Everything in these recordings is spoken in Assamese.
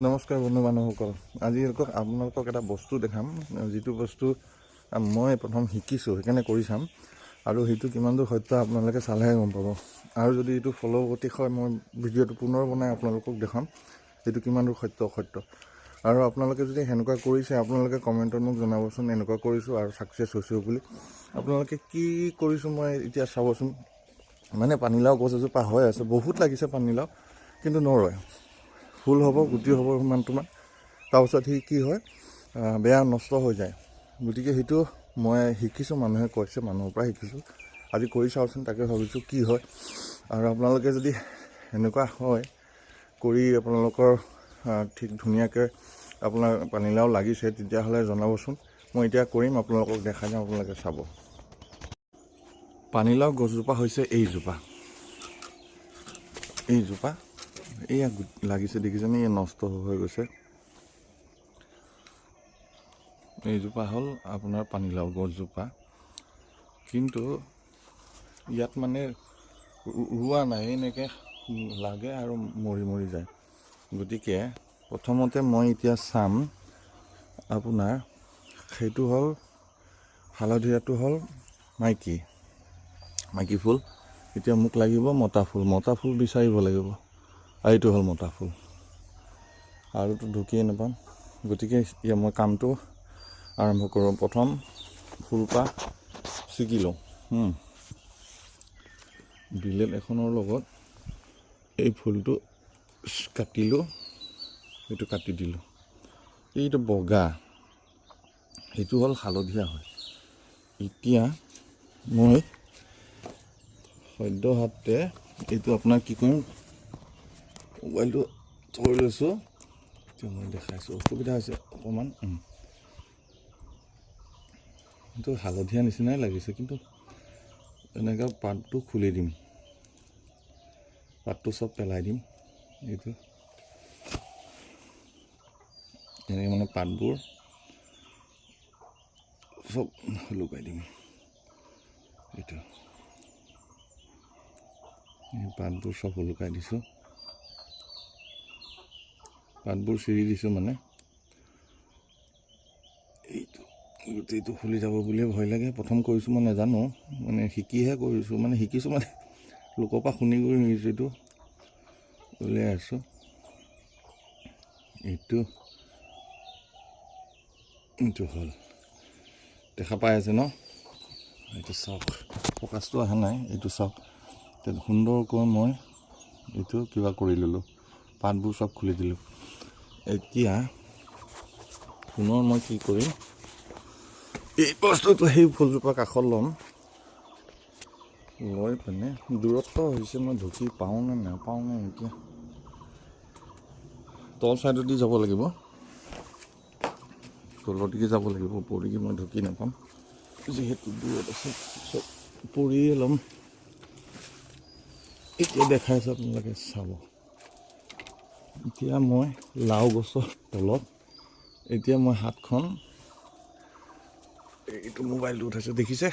নমস্কাৰ বন্ধু বান্ধৱসকল, আজি আপোনালোকক এটা বস্তু দেখাম, যিটো বস্তু মই প্ৰথম শিকিছোঁ, সেইকাৰণে কৰি চাম আৰু সেইটো কিমান দূৰ সত্য আপোনালোকে চালেহে গম পাব। আৰু যদি এইটো ফলৱৰ্তী হয়, মই ভিডিঅ'টো পুনৰ বনাই আপোনালোকক দেখাম এইটো কিমান দূৰ সত্য অসত্য। আৰু আপোনালোকে যদি সেনেকুৱা কৰিছে, আপোনালোকে কমেণ্টত মোক জনাবচোন এনেকুৱা কৰিছোঁ আৰু ছাকচেছ হৈছোঁ বুলি। আপোনালোকে কি কৰিছোঁ মই এতিয়া চাবচোন। মানে পানীলাও গছ এজোপা হৈ আছে, বহুত লাগিছে পানীলাও, কিন্তু নৰয়। ফুল হ'ব, গুটি হ'ব সিমানটোমান, তাৰপিছত সি কি হয়, বেয়া নষ্ট হৈ যায়। গতিকে সেইটো মই শিকিছোঁ, মানুহে কৈছে, মানুহৰ পৰা শিকিছোঁ। আজি কৰি চাওঁচোন, তাকে ভাবিছোঁ কি হয়। আৰু আপোনালোকে যদি এনেকুৱা হয় কৰি আপোনালোকৰ ঠিক ধুনীয়াকৈ আপোনাৰ পানীলাও লাগিছে, তেতিয়াহ'লে জনাবচোন। মই এতিয়া কৰিম, আপোনালোকক দেখাই যাম, আপোনালোকে চাব। পানীলাও গছজোপা হৈছে এইজোপা এয়া লাগিছে, দেখিছেনে? এয়া নষ্ট হৈ গৈছে। এইজোপা হ'ল আপোনাৰ পানীলাও গছজোপা, কিন্তু ইয়াত মানে ৰোৱা নাই, এনেকৈ লাগে আৰু মৰি মৰি যায়। গতিকে প্ৰথমতে মই এতিয়া চাম আপোনাৰ, সেইটো হ'ল হালধীয়াটো হ'ল মাইকী ফুল। এতিয়া মোক লাগিব মতা ফুল বিচাৰিব লাগিব, আৰু এইটো হ'ল মতা ফুল, আৰুতো ঢুকিয়ে নাপাম। গতিকে এতিয়া মই কামটো আৰম্ভ কৰোঁ। প্ৰথম ফুলপাহ ছিগি লওঁ, ব্লেড এখনৰ লগত এই ফুলটো কাটিলোঁ, এইটো কাটি দিলোঁ। এইটো বগা, সেইটো হ'ল হালধীয়া হয়। এতিয়া মই সদ্য হাতে এইটো আপোনাৰ কি কৰিম, মোবাইলটো থৈ লৈছোঁ, এতিয়া মই দেখাইছোঁ। অসুবিধা হৈছে অকণমান, এইটো হালধীয়া নিচিনাই লাগিছে, কিন্তু এনেকৈ পাতটো খুলি দিম, পাতটো চব পেলাই দিম। এইটো এনেকৈ মানে পাতবোৰ চব লুকাই দিম। এইটো পাতবোৰ চব লুকাই দিছোঁ, পাতবোৰ চিৰি দিছোঁ। মানে এইটো গোটেইটো খুলি যাব বুলিয়ে ভয় লাগে। প্ৰথম কৰিছোঁ, মই নাজানো, মানে শিকিছোঁ মানে লোকৰ পৰা শুনি কৰি এইটো উলিয়াই আছোঁ। এইটো হ'ল, দেখা পাই আছে ন? এইটো চাওক, ফ'কাছটো অহা নাই, এইটো চাওক। সুন্দৰকৈ মই এইটো কিবা কৰি ল'লোঁ, পাতবোৰ চব খুলি দিলোঁ। এতিয়া পুনৰ মই কি কৰিম, এই বস্তুটো সেই ফুলজোপা কাষত ল'ম, লৈ পিনে দূৰত্ব হৈছে, মই ঢুকি পাওঁ নে নাপাওঁ নে, এতিয়া তল ছাইডেদি যাব লাগিব, তললৈকে যাব লাগিব, ওপৰলৈকে মই ঢুকি নাপাম, যিহেতু দূৰত আছে। চব পৰিয়ে ল'ম। এতিয়া দেখাইছোঁ, আপোনালোকে চাব। এতিয়া মই লাও গছৰ তলত, এতিয়া মই হাতখন, এইটো মোবাইলটো উঠাইছোঁ, দেখিছে?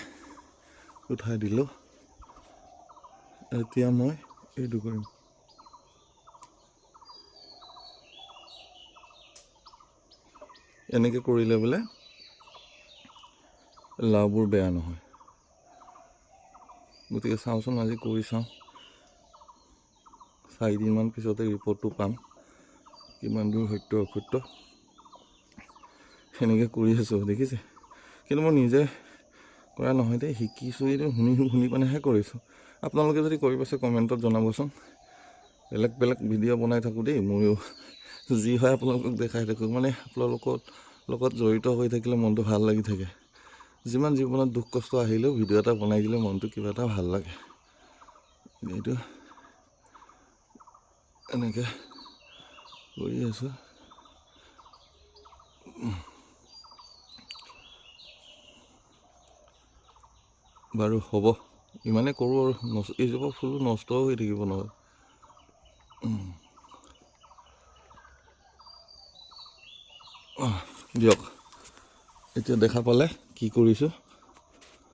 উঠাই দিলোঁ। এতিয়া মই এইটো কৰিম, এনেকৈ কৰিলে বোলে লাওবোৰ বেয়া নহয়। গতিকে চাওঁচোন, আজি কৰি চাওঁ, 4 দিনমান পিছতে ৰিপৰ্টটো পাম, কিমান দূৰ সত্য অসত্য। সেনেকৈ কৰি আছোঁ, দেখিছে? কিন্তু মই নিজে কৰা নহয় দেই, শিকিছোঁ, এইটো শুনি পেলাইহে কৰিছোঁ। আপোনালোকে যদি কৰি পাইছে কমেণ্টত জনাবচোন। বেলেগ ভিডিঅ' বনাই থাকোঁ দেই, ময়ো যি হয় আপোনালোকক দেখাই থাকোঁ। মানে আপোনালোকৰ লগত জড়িত হৈ থাকিলে মনটো ভাল লাগি থাকে। যিমান জীৱনত দুখ কষ্ট আহিলেও ভিডিঅ' এটা বনাই দিলে মনটো কিবা এটা ভাল লাগে। এইটো এনেকৈ কৰি আছোঁ। বাৰু হ'ব, ইমানেই কৰোঁ আৰু। এইজোপা ফুলো নষ্টও হৈ থাকিব নহয়। দিয়ক, এতিয়া দেখা পালে কি কৰিছোঁ।